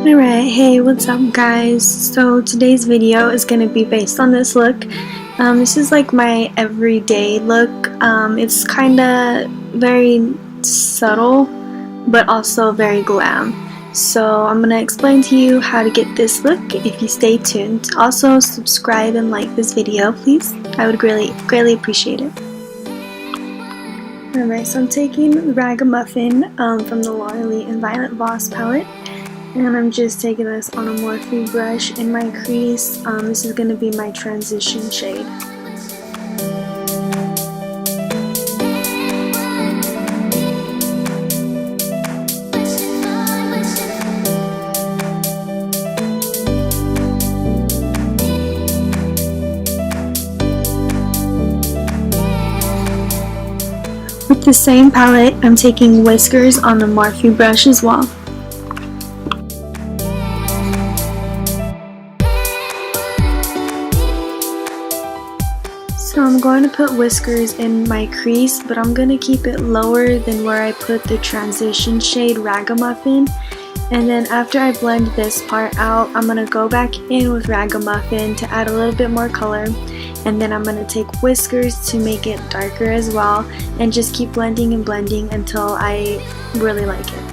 Alright, hey, what's up guys? So today's video is going to be based on this look. This is like my everyday look. It's kind of very subtle, but also very glam. So I'm going to explain to you how to get this look if you stay tuned. Also subscribe and like this video, please. I would greatly appreciate it. Alright, so I'm taking the Raga Muffin from the LauraLee and Violet Voss palette. And I'm just taking this on a Morphe brush in my crease. This is going to be my transition shade. With the same palette, I'm taking Whiskers on the Morphe brush as well. So I'm going to put Whiskers in my crease, but I'm going to keep it lower than where I put the transition shade Raga Muffin. And then after I blend this part out, I'm going to go back in with Raga Muffin to add a little bit more color. And then I'm going to take Whiskers to make it darker as well, and just keep blending and blending until I really like it.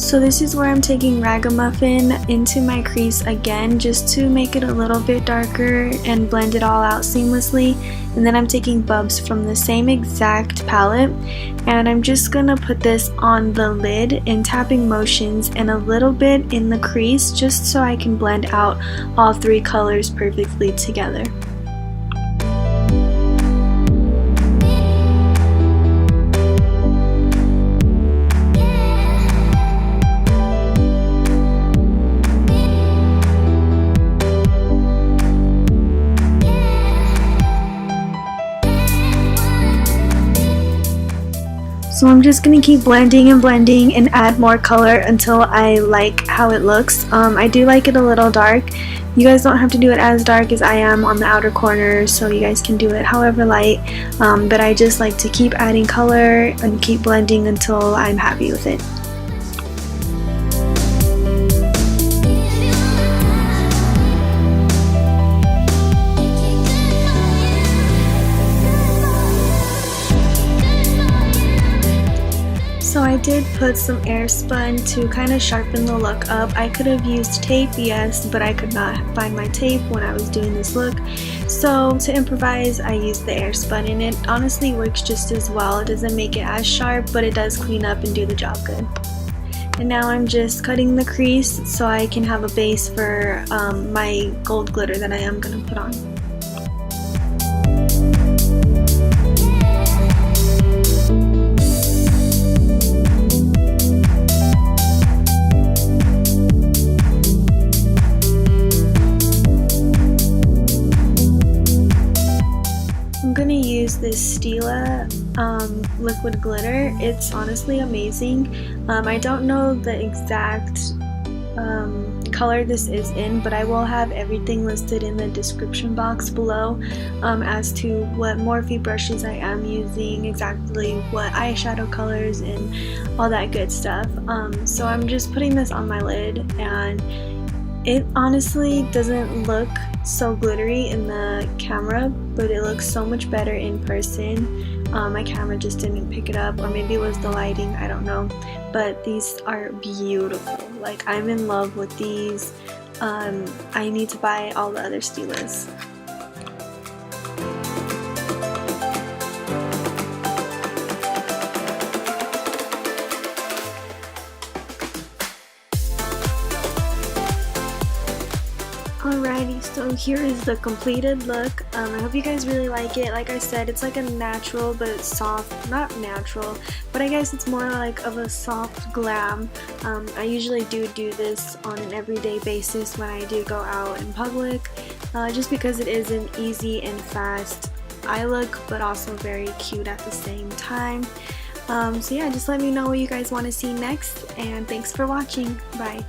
So this is where I'm taking Raga Muffin into my crease again, just to make it a little bit darker and blend it all out seamlessly. And then I'm taking Bubs from the same exact palette, and I'm just gonna put this on the lid in tapping motions and a little bit in the crease, just so I can blend out all three colors perfectly together. So I'm just going to keep blending and blending and add more color until I like how it looks. I do like it a little dark. You guys don't have to do it as dark as I am on the outer corners, so you guys can do it however light. But I just like to keep adding color and keep blending until I'm happy with it. So I did put some airspun to kind of sharpen the look up. I could have used tape, yes, but I could not find my tape when I was doing this look. So to improvise, I used the airspun, and it honestly works just as well. It doesn't make it as sharp, but it does clean up and do the job good. And now I'm just cutting the crease so I can have a base for my gold glitter that I am going to put on. I'm going to use this Stila liquid glitter. It's honestly amazing. I don't know the exact color this is in, but I will have everything listed in the description box below as to what Morphe brushes I am using, exactly what eyeshadow colors and all that good stuff. So I'm just putting this on my lid, and it honestly doesn't look so glittery in the camera, but it looks so much better in person. My camera just didn't pick it up, or maybe it was the lighting, I don't know. But these are beautiful. Like, I'm in love with these. I need to buy all the other Stilas. Alrighty, so here is the completed look. I hope you guys really like it. Like I said, it's like a natural but it's soft, not natural, but I guess it's more like of a soft glam. I usually do this on an everyday basis when I do go out in public, just because it is an easy and fast eye look, but also very cute at the same time. So yeah, just let me know what you guys want to see next, and thanks for watching. Bye.